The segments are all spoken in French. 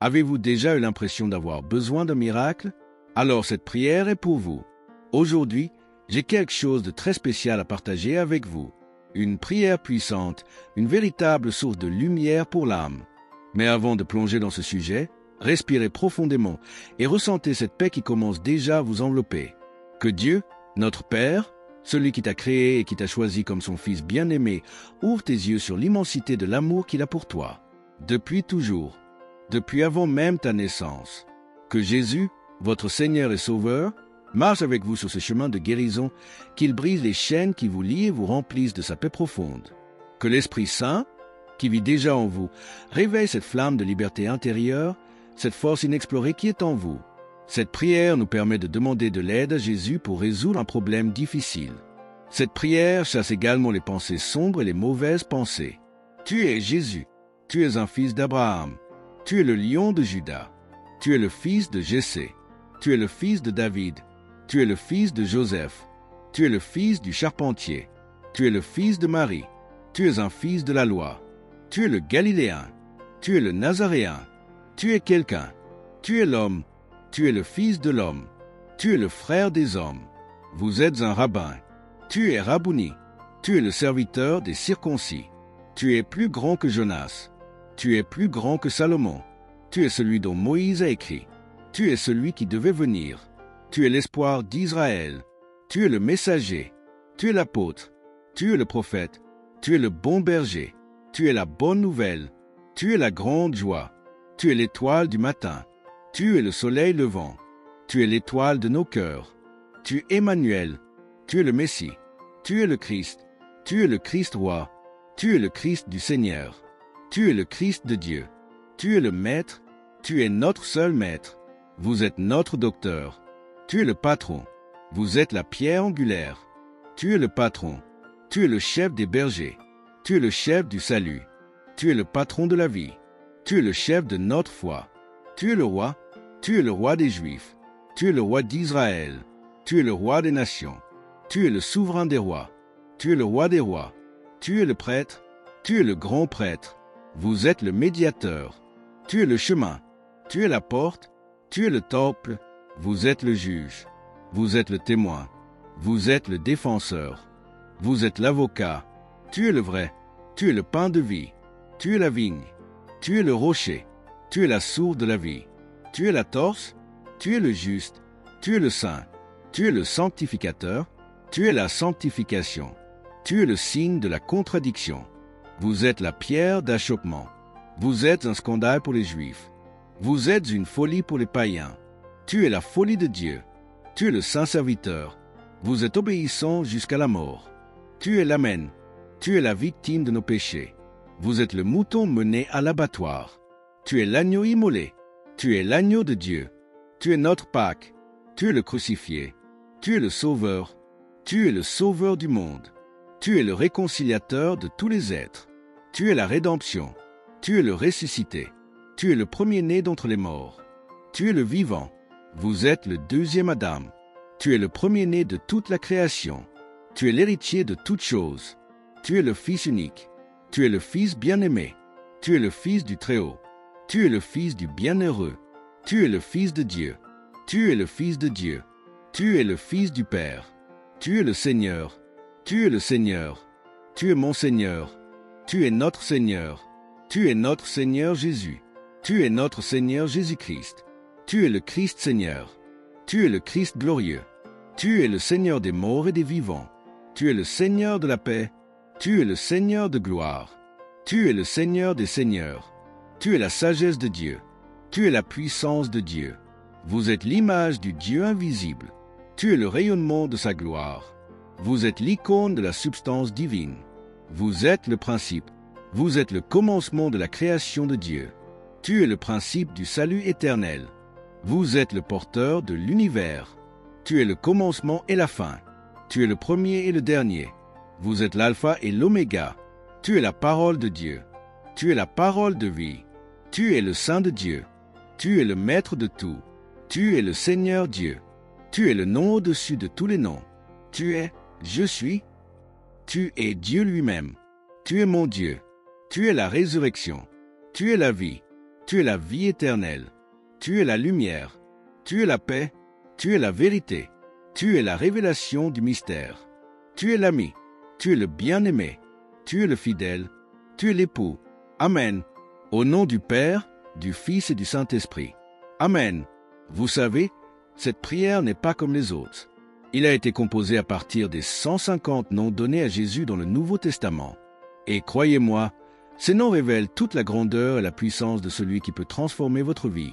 Avez-vous déjà eu l'impression d'avoir besoin d'un miracle? Alors cette prière est pour vous. Aujourd'hui, j'ai quelque chose de très spécial à partager avec vous. Une prière puissante, une véritable source de lumière pour l'âme. Mais avant de plonger dans ce sujet, respirez profondément et ressentez cette paix qui commence déjà à vous envelopper. Que Dieu, notre Père, celui qui t'a créé et qui t'a choisi comme son Fils bien-aimé, ouvre tes yeux sur l'immensité de l'amour qu'il a pour toi. Depuis toujours, depuis avant même ta naissance. Que Jésus, votre Seigneur et Sauveur, marche avec vous sur ce chemin de guérison, qu'il brise les chaînes qui vous lient et vous remplissent de sa paix profonde. Que l'Esprit Saint, qui vit déjà en vous, réveille cette flamme de liberté intérieure, cette force inexplorée qui est en vous. Cette prière nous permet de demander de l'aide à Jésus pour résoudre un problème difficile. Cette prière chasse également les pensées sombres et les mauvaises pensées. Tu es Jésus, tu es un fils d'Abraham, tu es le lion de Juda, tu es le fils de Jessé, tu es le fils de David, tu es le fils de Joseph, tu es le fils du charpentier, tu es le fils de Marie, tu es un fils de la loi, tu es le Galiléen, tu es le Nazaréen, tu es quelqu'un, tu es l'homme, tu es le fils de l'homme, tu es le frère des hommes, vous êtes un rabbin, tu es Rabouni, tu es le serviteur des circoncis, tu es plus grand que Jonas, tu es plus grand que Salomon, tu es celui dont Moïse a écrit, tu es celui qui devait venir, tu es l'espoir d'Israël, tu es le messager, tu es l'apôtre, tu es le prophète, tu es le bon berger, tu es la bonne nouvelle, tu es la grande joie, tu es l'étoile du matin, tu es le soleil levant, tu es l'étoile de nos cœurs, tu es Emmanuel, tu es le Messie, tu es le Christ roi, tu es le Christ du Seigneur, tu es le Christ de Dieu, tu es le Maître, tu es notre seul Maître, vous êtes notre docteur, tu es le patron, vous êtes la pierre angulaire, tu es le patron, tu es le chef des bergers, tu es le chef du salut, tu es le patron de la vie, tu es le chef de notre foi, tu es le roi des Juifs, tu es le roi d'Israël, tu es le roi des nations, tu es le souverain des rois, tu es le roi des rois, tu es le prêtre, tu es le grand prêtre, vous êtes le médiateur, tu es le chemin, tu es la porte, tu es le temple, vous êtes le juge, vous êtes le témoin, vous êtes le défenseur, vous êtes l'avocat, tu es le vrai, tu es le pain de vie, tu es la vigne, tu es le rocher, tu es la source de la vie, tu es la torche, tu es le juste, tu es le saint, tu es le sanctificateur, tu es la sanctification, tu es le signe de la contradiction, vous êtes la pierre d'achoppement, vous êtes un scandale pour les Juifs, vous êtes une folie pour les païens, tu es la folie de Dieu, tu es le saint serviteur, vous êtes obéissant jusqu'à la mort, tu es l'Amen, tu es la victime de nos péchés, vous êtes le mouton mené à l'abattoir, tu es l'agneau immolé, tu es l'agneau de Dieu, tu es notre Pâque, tu es le crucifié, tu es le sauveur du monde, tu es le réconciliateur de tous les êtres, tu es la rédemption, tu es le ressuscité, tu es le premier-né d'entre les morts, tu es le vivant, vous êtes le deuxième Adam, tu es le premier-né de toute la création, tu es l'héritier de toutes choses, tu es le Fils unique, tu es le Fils bien-aimé, tu es le Fils du Très-Haut, tu es le Fils du Bienheureux, tu es le Fils de Dieu, tu es le Fils de Dieu, tu es le Fils du Père, tu es le Seigneur, tu es le Seigneur, tu es mon Seigneur, tu es notre Seigneur, tu es notre Seigneur Jésus, tu es notre Seigneur Jésus-Christ, tu es le Christ Seigneur, tu es le Christ glorieux, tu es le Seigneur des morts et des vivants, tu es le Seigneur de la paix, tu es le Seigneur de gloire, tu es le Seigneur des seigneurs, tu es la sagesse de Dieu, tu es la puissance de Dieu, vous êtes l'image du Dieu invisible, tu es le rayonnement de sa gloire, vous êtes l'icône de la substance divine, vous êtes le principe, vous êtes le commencement de la création de Dieu, tu es le principe du salut éternel, vous êtes le porteur de l'univers, tu es le commencement et la fin, tu es le premier et le dernier, vous êtes l'alpha et l'oméga, tu es la parole de Dieu, tu es la parole de vie, tu es le Saint de Dieu, tu es le Maître de tout, tu es le Seigneur Dieu, tu es le nom au-dessus de tous les noms, tu es, je suis, tu es Dieu lui-même, tu es mon Dieu, tu es la résurrection, tu es la vie, Tu es la vie éternelle. Tu es la lumière. Tu es la paix. Tu es la vérité. Tu es la révélation du mystère. Tu es l'ami. Tu es le bien-aimé. Tu es le fidèle. Tu es l'époux. Amen. Au nom du Père, du Fils et du Saint-Esprit. Amen. Vous savez, cette prière n'est pas comme les autres. Il a été composé à partir des 150 noms donnés à Jésus dans le Nouveau Testament. Et croyez-moi, ces noms révèlent toute la grandeur et la puissance de celui qui peut transformer votre vie.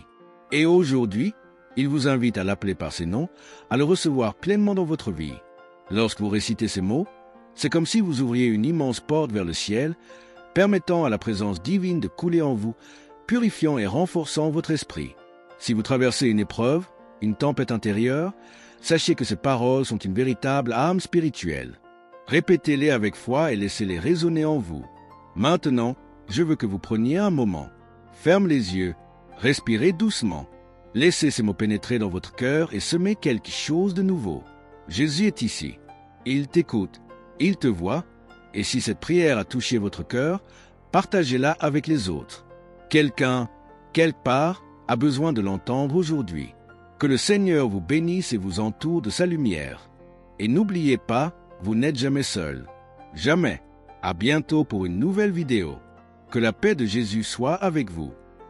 Et aujourd'hui, il vous invite à l'appeler par ces noms, à le recevoir pleinement dans votre vie. Lorsque vous récitez ces mots, c'est comme si vous ouvriez une immense porte vers le ciel, permettant à la présence divine de couler en vous, purifiant et renforçant votre esprit. Si vous traversez une épreuve, une tempête intérieure, sachez que ces paroles sont une véritable âme spirituelle. Répétez-les avec foi et laissez-les résonner en vous. Maintenant, je veux que vous preniez un moment. Fermez les yeux, respirez doucement. Laissez ces mots pénétrer dans votre cœur et semer quelque chose de nouveau. Jésus est ici. Il t'écoute, il te voit, et si cette prière a touché votre cœur, partagez-la avec les autres. Quelqu'un, quelque part, a besoin de l'entendre aujourd'hui. Que le Seigneur vous bénisse et vous entoure de sa lumière. Et n'oubliez pas, vous n'êtes jamais seul. Jamais. À bientôt pour une nouvelle vidéo. Que la paix de Jésus soit avec vous.